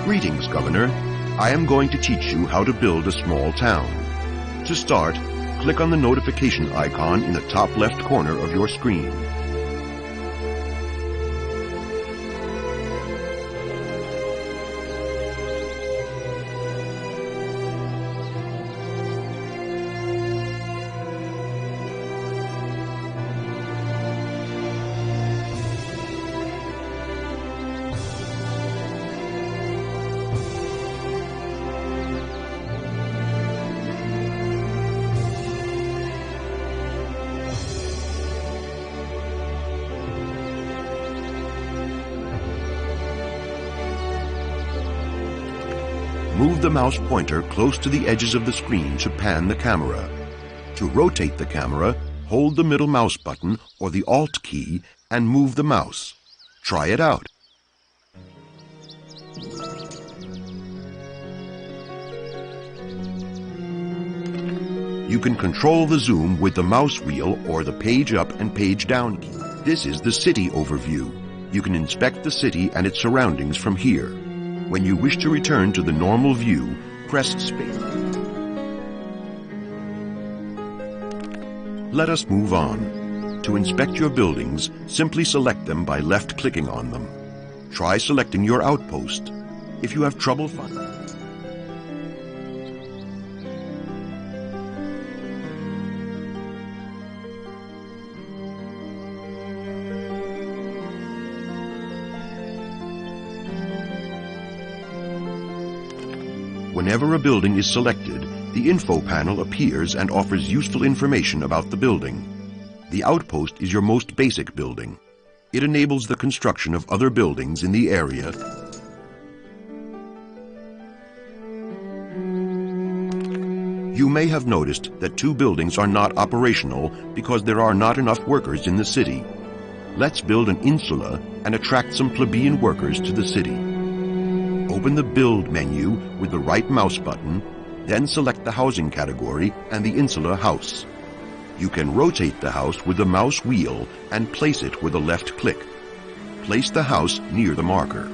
Greetings, Governor. I am going to teach you how to build a small town. To start, click on the notification icon in the top left corner of your screen. Move the mouse pointer close to the edges of the screen to pan the camera. To rotate the camera, hold the middle mouse button or the Alt key and move the mouse. Try it out. You can control the zoom with the mouse wheel or the page up and page down key. This is the city overview. You can inspect the city and its surroundings from here. When you wish to return to the normal view, press space. Let us move on. To inspect your buildings, simply select them by left-clicking on them. Try selecting your outpost. If you have trouble finding Whenever a building is selected, the info panel appears and offers useful information about the building. The outpost is your most basic building. It enables the construction of other buildings in the area. You may have noticed that 2 buildings are not operational because there are not enough workers in the city. Let's build an insula and attract some plebeian workers to the city. Open the Build menu with the right mouse button, then select the housing category and the insula house. You can rotate the house with the mouse wheel and place it with a left click. Place the house near the marker.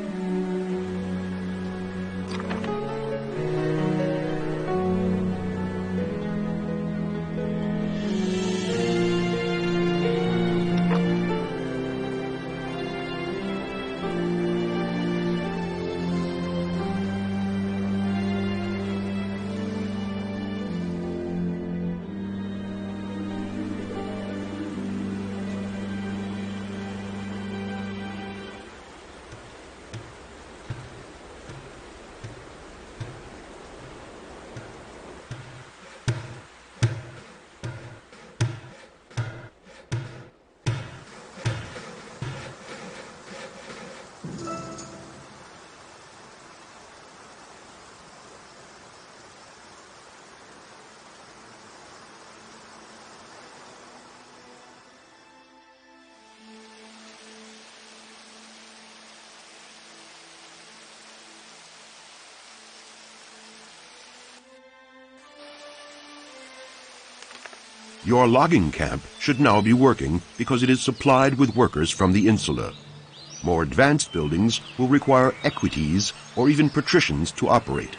Your logging camp should now be working because it is supplied with workers from the insula. More advanced buildings will require equites or even patricians to operate.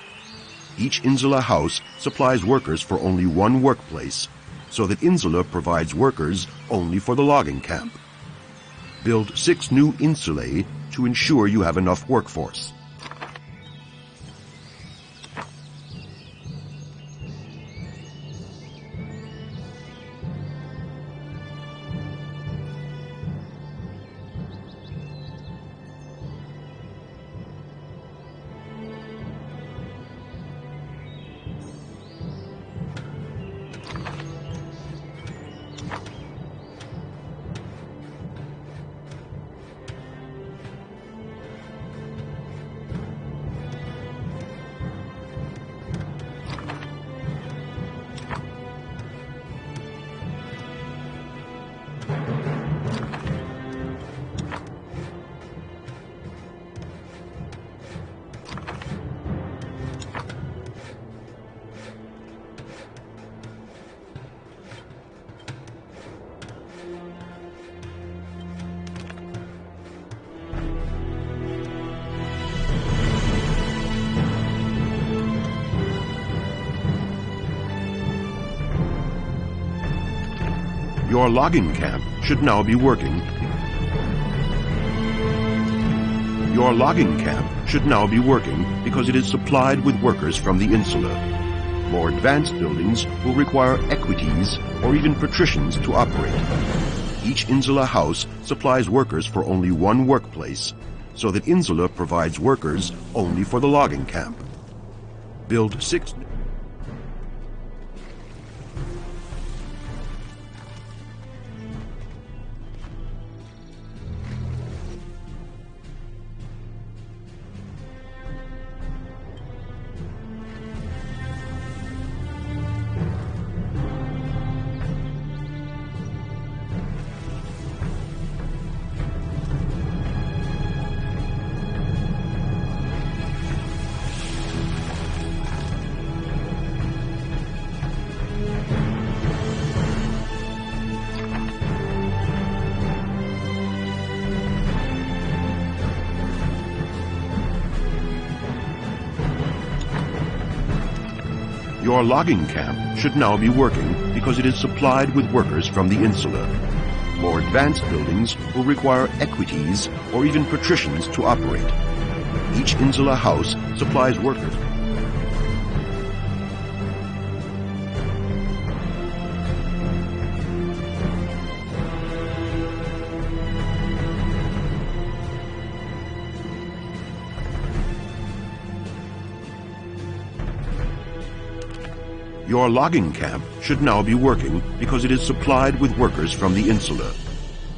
Each insula house supplies workers for only one workplace, so that insula provides workers only for the logging camp. Build 6 new insulae to ensure you have enough workforce. Your logging camp should now be working. Your logging camp should now be working because it is supplied with workers from the insula. More advanced buildings will require equities or even patricians to operate. Each insula house supplies workers for only one workplace, so that insula provides workers only for the logging camp. Build 6... Your logging camp should now be working because it is supplied with workers from the insula. More advanced buildings will require equities or even patricians to operate. Each insula house supplies workers. Your logging camp should now be working because it is supplied with workers from the insula.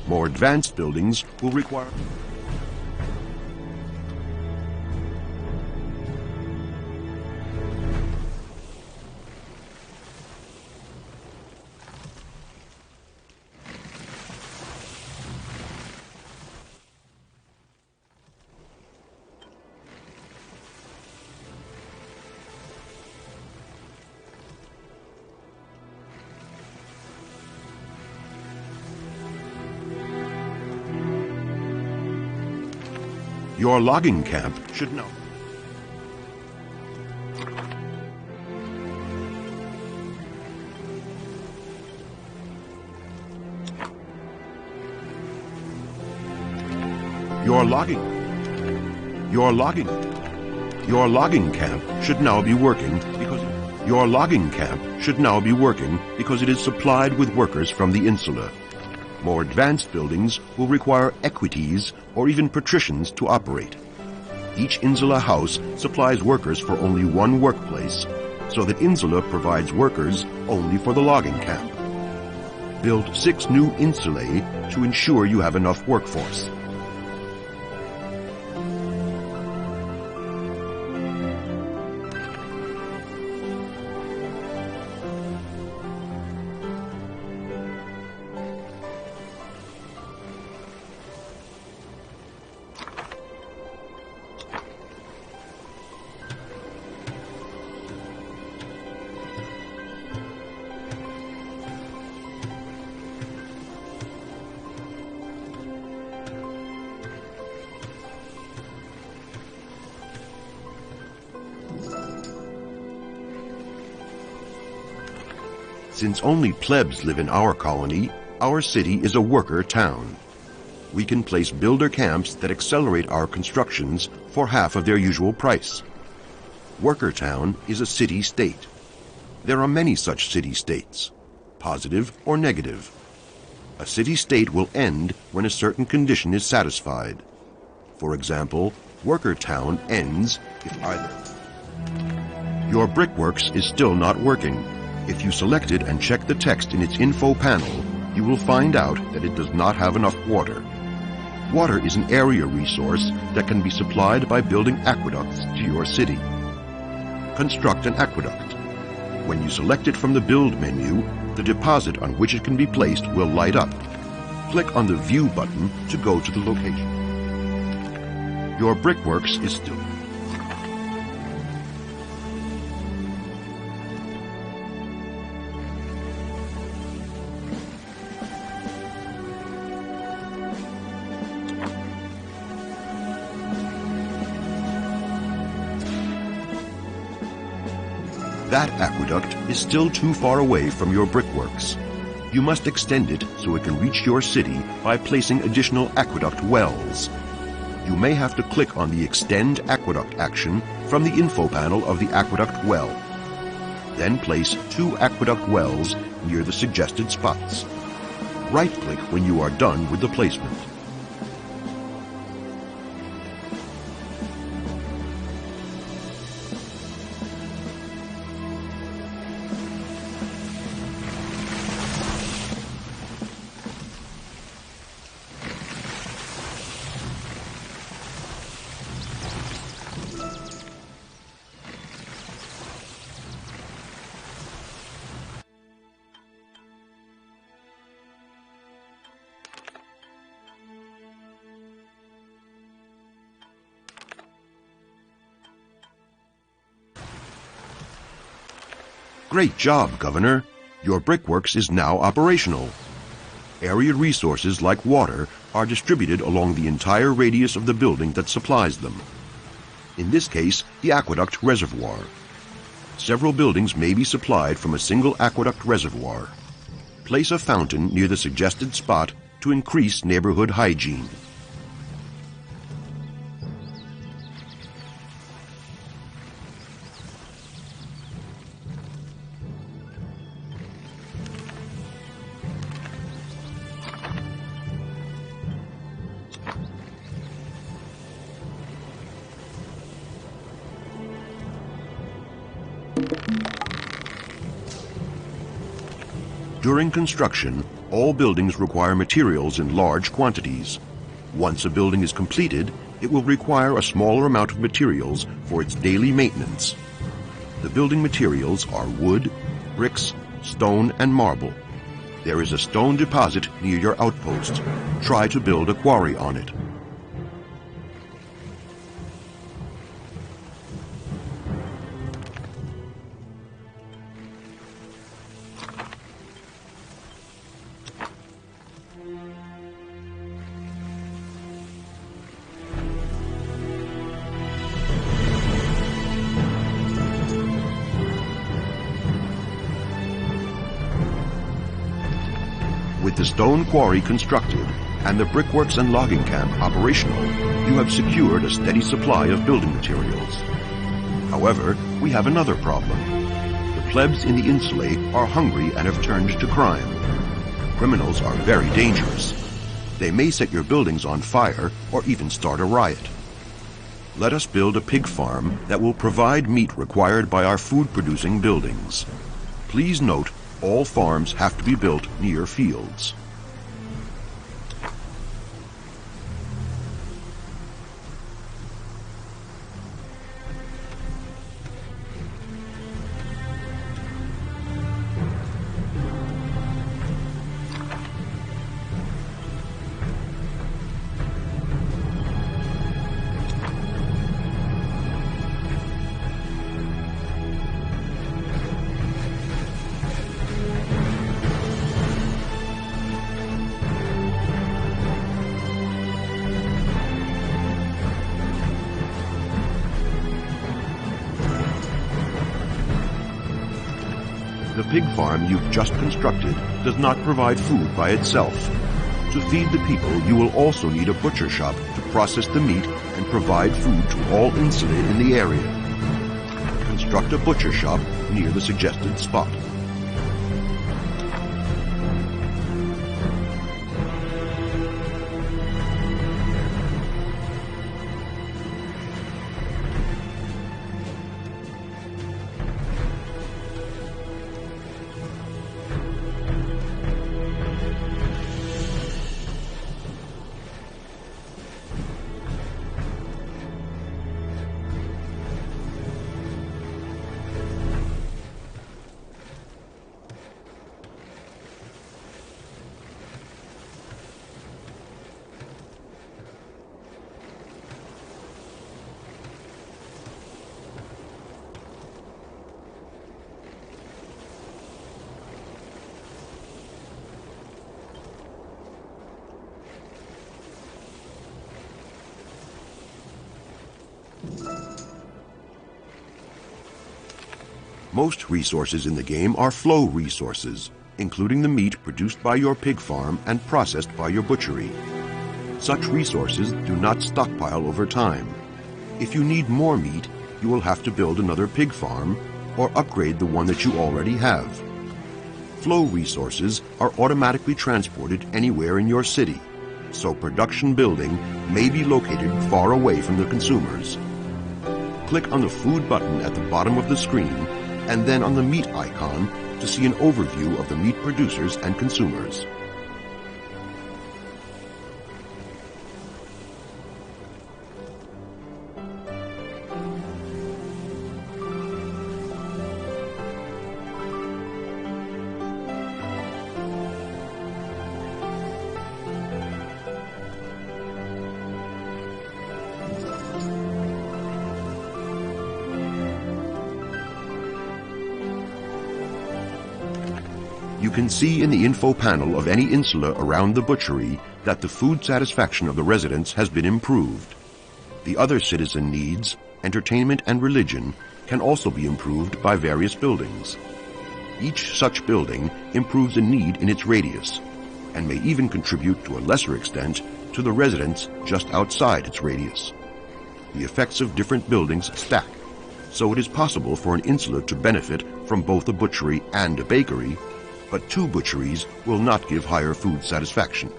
More advanced buildings will require... Your logging camp should now... Your logging camp should now be working because... Your logging camp should now be working because it is supplied with workers from the insula. More advanced buildings will require equities or even patricians to operate. Each insula house supplies workers for only one workplace, so that insula provides workers only for the logging camp. Build 6 new insulae to ensure you have enough workforce. Since only plebs live in our colony, our city is a worker town. We can place builder camps that accelerate our constructions for half of their usual price. Worker town is a city-state. There are many such city-states, positive or negative. A city-state will end when a certain condition is satisfied. For example, worker town ends if either... Your brickworks is still not working. If you select it and check the text in its info panel, you will find out that it does not have enough water. Water is an area resource that can be supplied by building aqueducts to your city. Construct an aqueduct. When you select it from the Build menu, the deposit on which it can be placed will light up. Click on the View button to go to the location. Your brickworks is still... That aqueduct is still too far away from your brickworks. You must extend it so it can reach your city by placing additional aqueduct wells. You may have to click on the Extend Aqueduct action from the info panel of the aqueduct well. Then place 2 aqueduct wells near the suggested spots. Right-click when you are done with the placement. Great job, Governor. Your brickworks is now operational. Area resources like water are distributed along the entire radius of the building that supplies them. In this case, the aqueduct reservoir. Several buildings may be supplied from a single aqueduct reservoir. Place a fountain near the suggested spot to increase neighborhood hygiene. During construction, all buildings require materials in large quantities. Once a building is completed, it will require a smaller amount of materials for its daily maintenance. The building materials are wood, bricks, stone, and marble. There is a stone deposit near your outpost. Try to build a quarry on it. With the stone quarry constructed and the brickworks and logging camp operational, you have secured a steady supply of building materials. However, we have another problem. The plebs in the insulae are hungry and have turned to crime. Criminals are very dangerous. They may set your buildings on fire or even start a riot. Let us build a pig farm that will provide meat required by our food-producing buildings. Please note, all farms have to be built near fields. The pig farm you've just constructed does not provide food by itself. To feed the people, you will also need a butcher shop to process the meat and provide food to all insulae in the area. Construct a butcher shop near the suggested spot. Most resources in the game are flow resources. including the meat produced by your pig farm and processed by your butchery. Such resources do not stockpile over time. If you need more meat, you will have to build another pig farm or upgrade the one that you already have. Flow resources are automatically transported anywhere in your city, so production building may be located far away from the consumers. Click on the food button at the bottom of the screen and then on the meat icon to see an overview of the meat producers and consumers. You can see in the info panel of any insula around the butchery that the food satisfaction of the residents has been improved. The other citizen needs, entertainment and religion, can also be improved by various buildings. Each such building improves a need in its radius, and may even contribute to a lesser extent to the residents just outside its radius. The effects of different buildings stack, so it is possible for an insula to benefit from both a butchery and a bakery, but two butcheries will not give higher food satisfaction.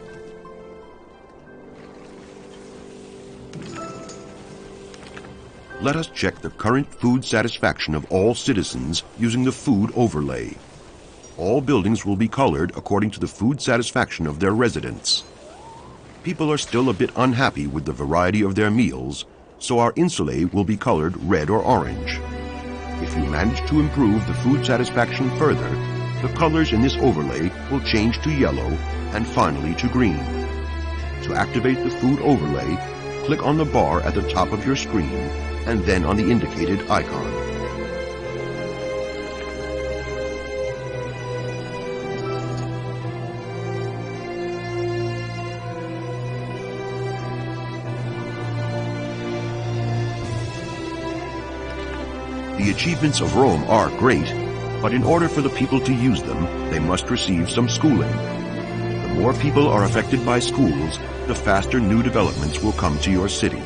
Let us check the current food satisfaction of all citizens using the food overlay. All buildings will be colored according to the food satisfaction of their residents. People are still a bit unhappy with the variety of their meals, so our insulae will be colored red or orange. If you manage to improve the food satisfaction further, the colors in this overlay will change to yellow and finally to green. To activate the food overlay, click on the bar at the top of your screen and then on the indicated icon. The achievements of Rome are great, but in order for the people to use them, they must receive some schooling. The more people are affected by schools, the faster new developments will come to your city.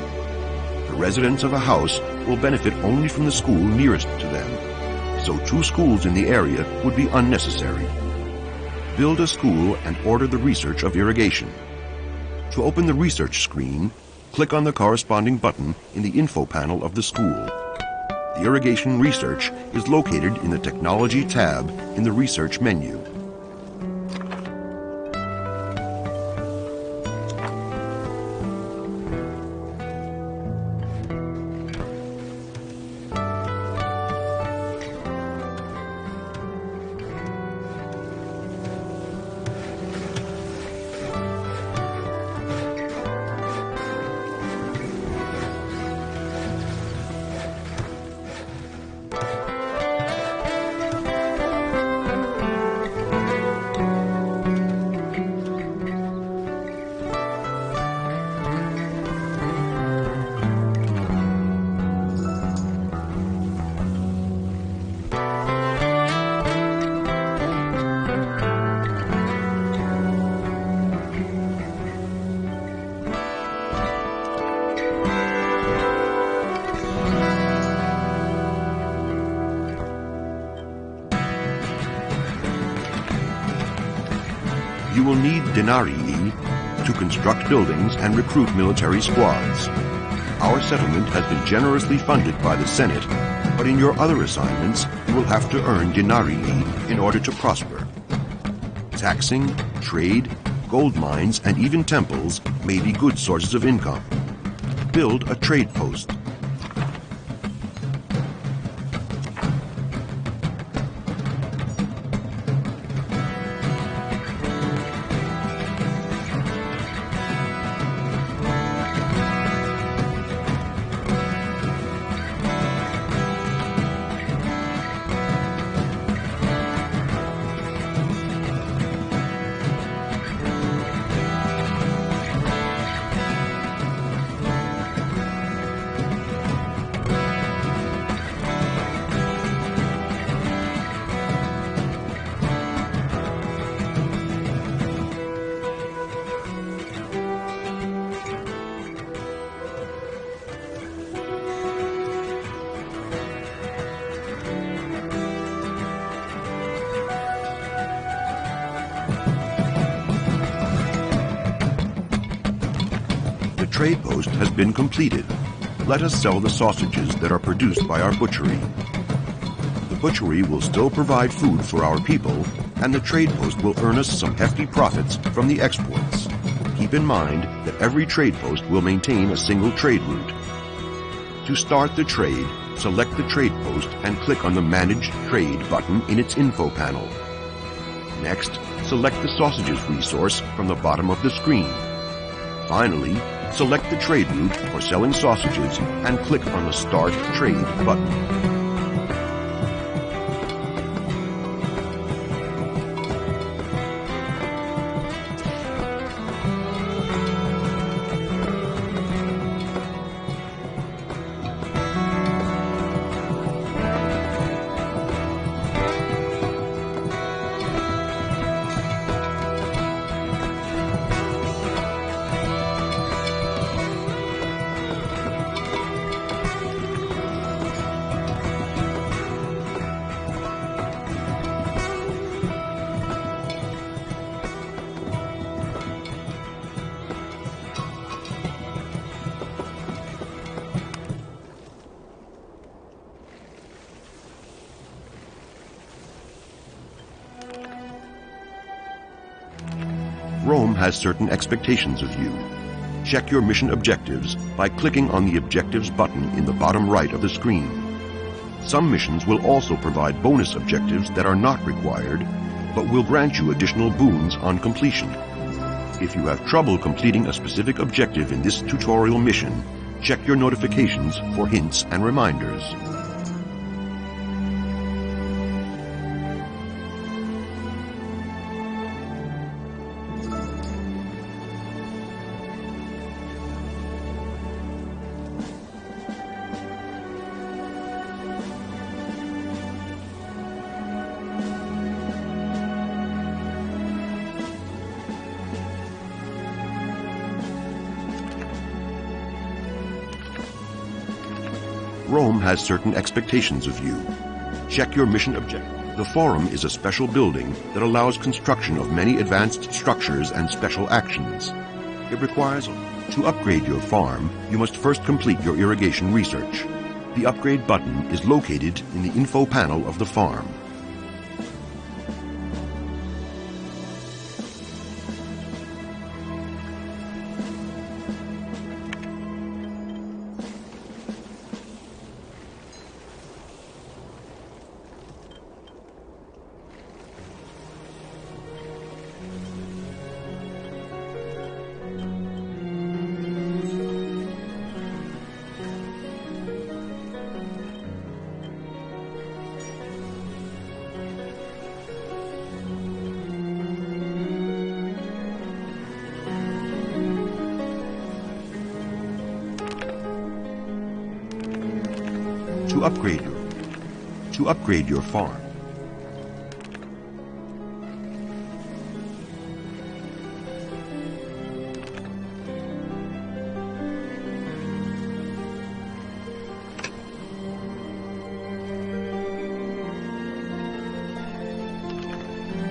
The residents of a house will benefit only from the school nearest to them, so 2 schools in the area would be unnecessary. Build a school and order the research of irrigation. To open the research screen, click on the corresponding button in the info panel of the school. The irrigation research is located in the Technology tab in the Research menu. You will need denarii to construct buildings and recruit military squads. Our settlement has been generously funded by the Senate, but in your other assignments, you will have to earn denarii in order to prosper. Taxing, trade, gold mines, and even temples may be good sources of income. Build a trade post. trade post has been completed. Let us sell the sausages that are produced by our butchery. The butchery will still provide food for our people, and the trade post will earn us some hefty profits from the exports. Keep in mind that every trade post will maintain a single trade route. To start the trade, select the trade post and click on the Manage Trade button in its info panel. Next, select the sausages resource from the bottom of the screen. Finally, select the trade route for selling sausages and click on the Start Trade button. Rome has certain expectations of you. Check your mission objectives by clicking on the Objectives button in the bottom right of the screen. Some missions will also provide bonus objectives that are not required, but will grant you additional boons on completion. If you have trouble completing a specific objective in this tutorial mission, check your notifications for hints and reminders. Rome has certain expectations of you. Check your mission objective. The Forum is a special building that allows construction of many advanced structures and special actions. It requires to upgrade your farm, you must first complete your irrigation research. The upgrade button is located in the info panel of the farm. To upgrade your farm.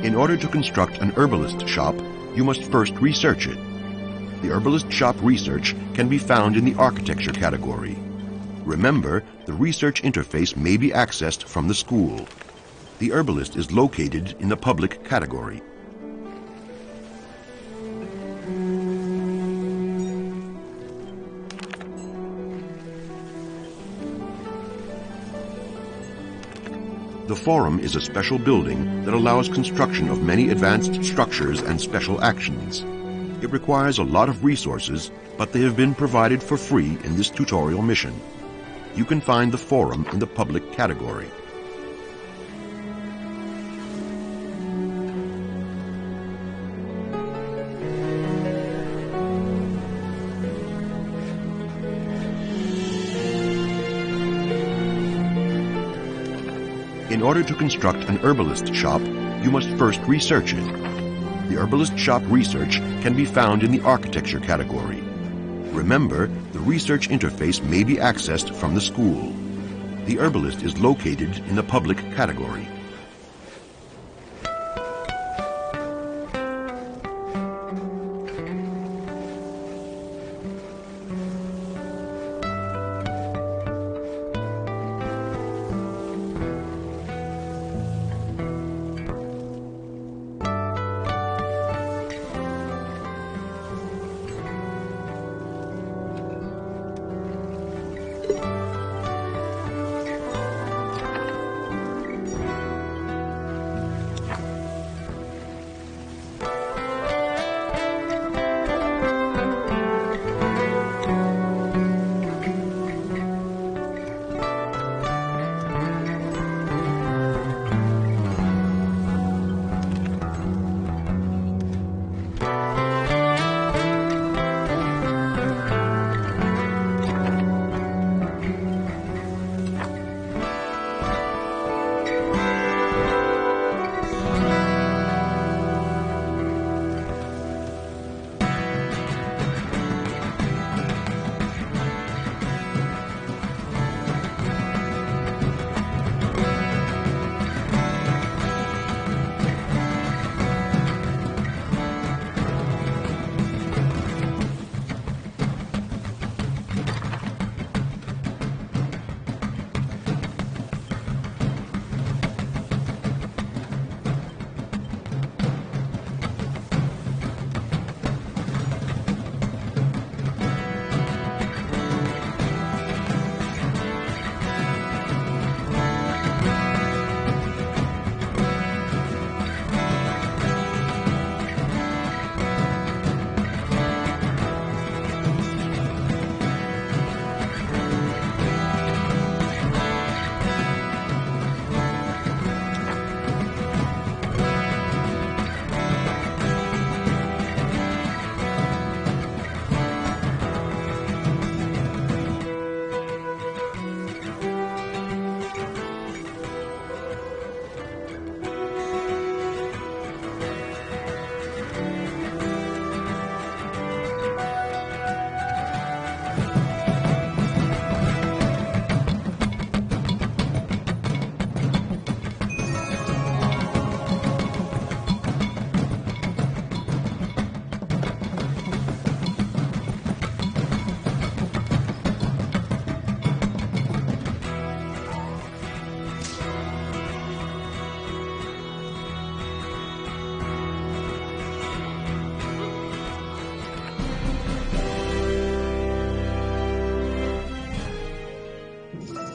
In order to construct an herbalist shop, you must first research it. The herbalist shop research can be found in the architecture category. Remember, the research interface may be accessed from the school. The herbalist is located in the public category. The Forum is a special building that allows construction of many advanced structures and special actions. It requires a lot of resources, but they have been provided for free in this tutorial mission. You can find the Forum in the public category. In order to construct an herbalist shop, you must first research it. The herbalist shop research can be found in the architecture category. Remember, the research interface may be accessed from the school. The herbalist is located in the public category.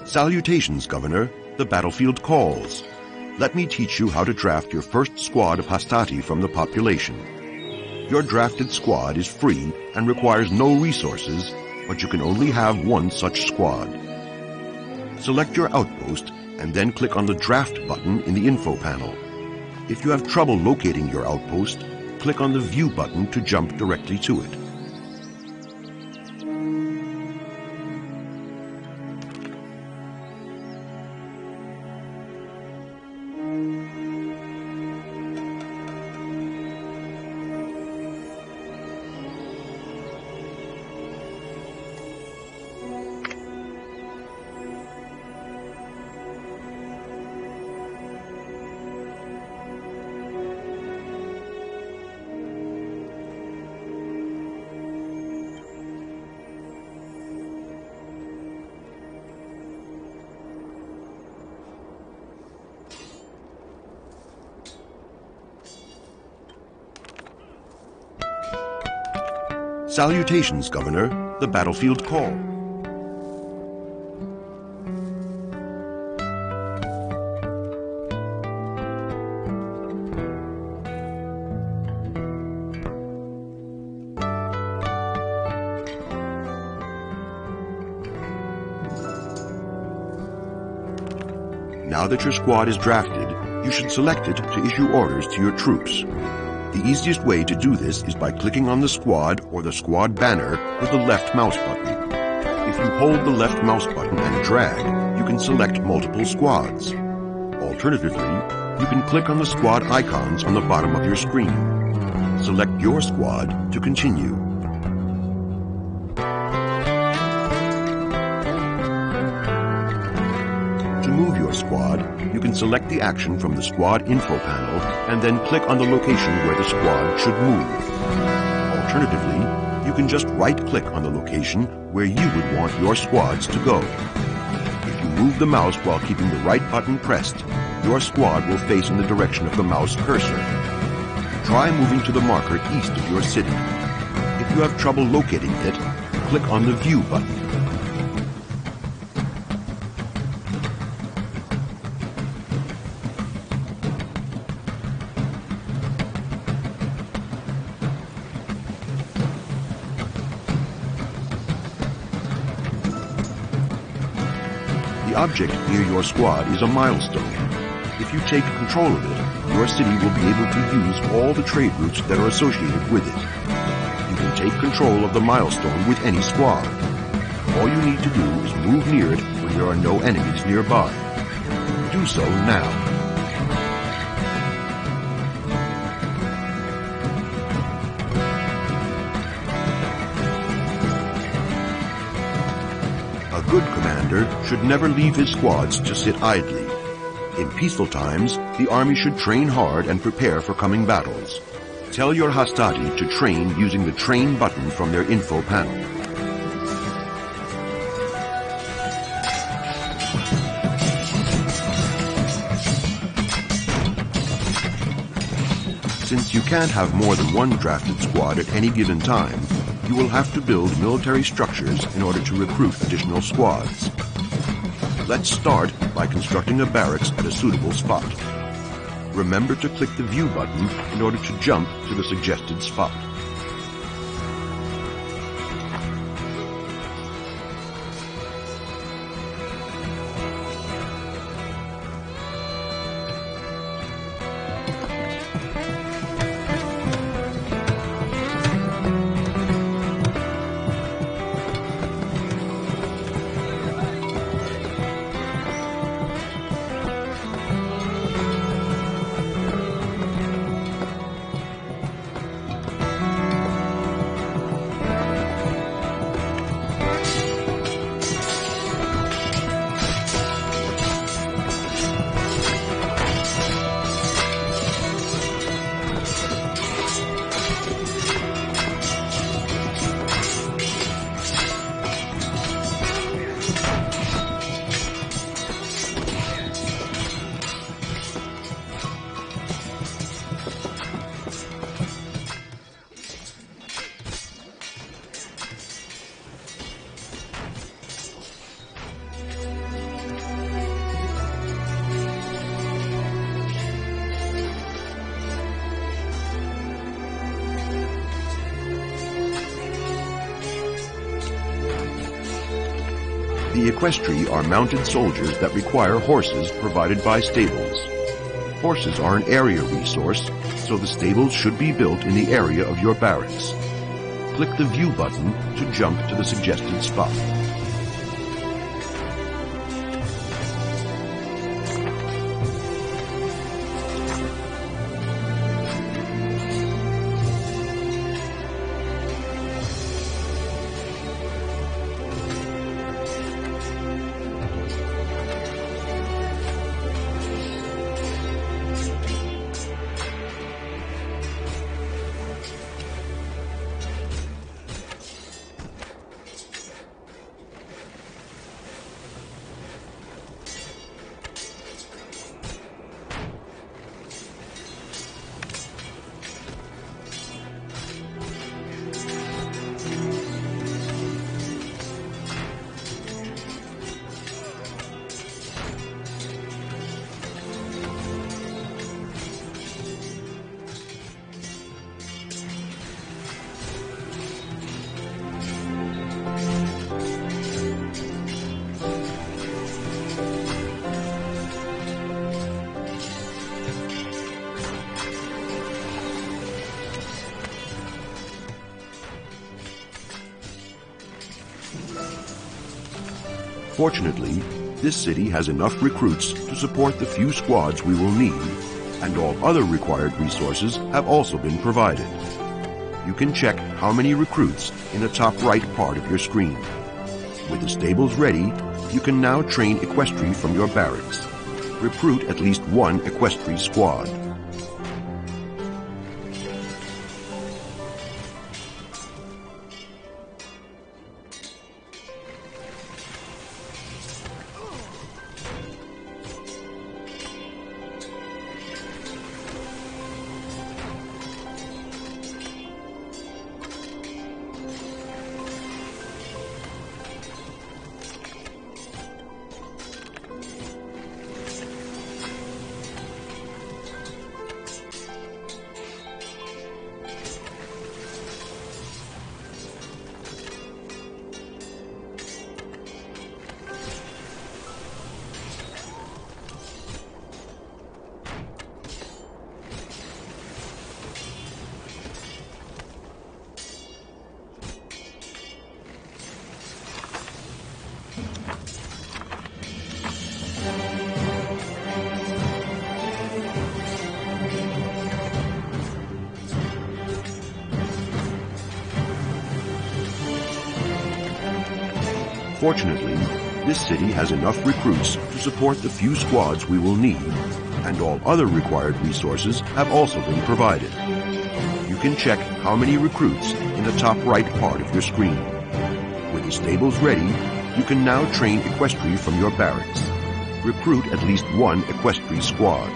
Salutations, Governor. The battlefield calls. Let me teach you how to draft your first squad of hastati from the population. Your drafted squad is free and requires no resources, but you can only have one such squad. Select your outpost and then click on the Draft button in the info panel. If you have trouble locating your outpost, click on the View button to jump directly to it. Salutations, Governor. The battlefield call. Now that your squad is drafted, you should select it to issue orders to your troops. The easiest way to do this is by clicking on the squad or the squad banner with the left mouse button. If you hold the left mouse button and drag, you can select multiple squads. Alternatively, you can click on the squad icons on the bottom of your screen. Select your squad to continue. To move your squad, you can select the action from the squad info panel and then click on the location where the squad should move. Alternatively, you can just right-click on the location where you would want your squads to go. If you move the mouse while keeping the right button pressed, your squad will face in the direction of the mouse cursor. Try moving to the marker east of your city. If you have trouble locating it, click on the View button. The object near your squad is a milestone. If you take control of it, your city will be able to use all the trade routes that are associated with it. You can take control of the milestone with any squad. All you need to do is move near it when there are no enemies nearby. Do so now. A good commander should never leave his squads to sit idly. In peaceful times, the army should train hard and prepare for coming battles. Tell your hastati to train using the Train button from their info panel. Since you can't have more than one drafted squad at any given time, you will have to build military structures in order to recruit additional squads. Let's start by constructing a barracks at a suitable spot. Remember to click the View button in order to jump to the suggested spot. the equestri are mounted soldiers that require horses provided by stables. Horses are an area resource, so the stables should be built in the area of your barracks. Click the View button to jump to the suggested spot. Fortunately, this city has enough recruits to support the few squads we will need, and all other required resources have also been provided. You can check how many recruits in the top right part of your screen. With the stables ready, you can now train equestri from your barracks. Recruit at least one equestri squad. Fortunately, this city has enough recruits to support the few squads we will need, and all other required resources have also been provided. You can check how many recruits in the top right part of your screen. With the stables ready, you can now train equestri from your barracks. Recruit at least one equestri squad.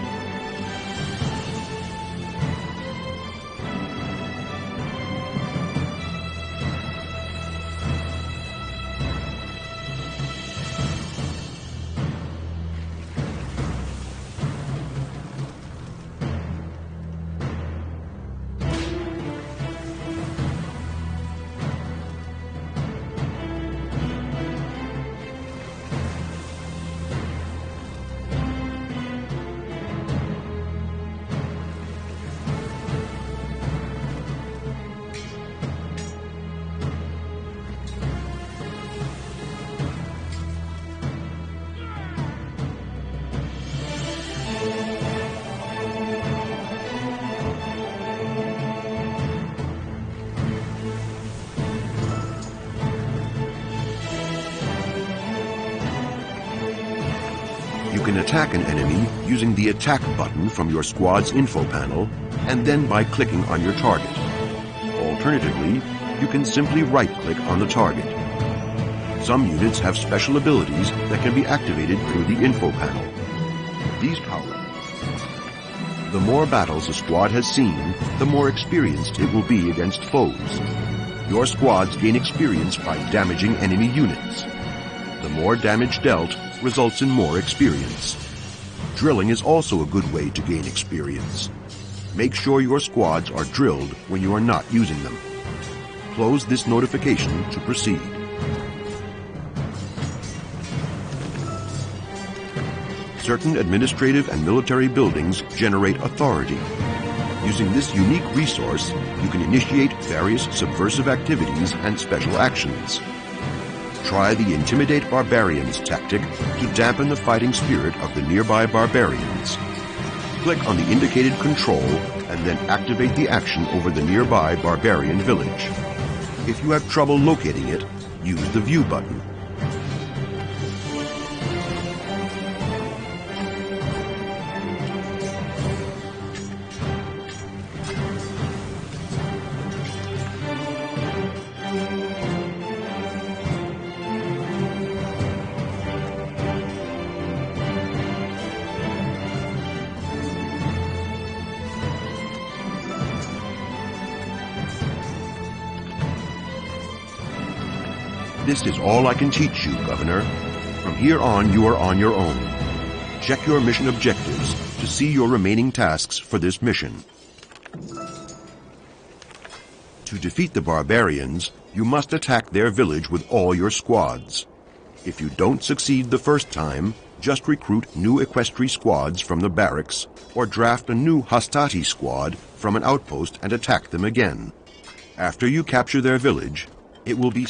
You can attack an enemy using the Attack button from your squad's info panel, and then by clicking on your target. Alternatively, you can simply right-click on the target. Some units have special abilities that can be activated through the info panel. These power. The more battles a squad has seen, the more experienced it will be against foes. Your squads gain experience by damaging enemy units. The more damage dealt results in more experience. Drilling is also a good way to gain experience. Make sure your squads are drilled when you are not using them. Close this notification to proceed. Certain administrative and military buildings generate authority. Using this unique resource, you can initiate various subversive activities and special actions. Try the Intimidate Barbarians tactic to dampen the fighting spirit of the nearby barbarians. Click on the indicated control and then activate the action over the nearby barbarian village. If you have trouble locating it, use the View button. This is all I can teach you, Governor. From here on, you are on your own. Check your mission objectives to see your remaining tasks for this mission. To defeat the barbarians, you must attack their village with all your squads. If you don't succeed the first time, just recruit new equestri squads from the barracks, or draft a new hastati squad from an outpost and attack them again. After you capture their village, it will be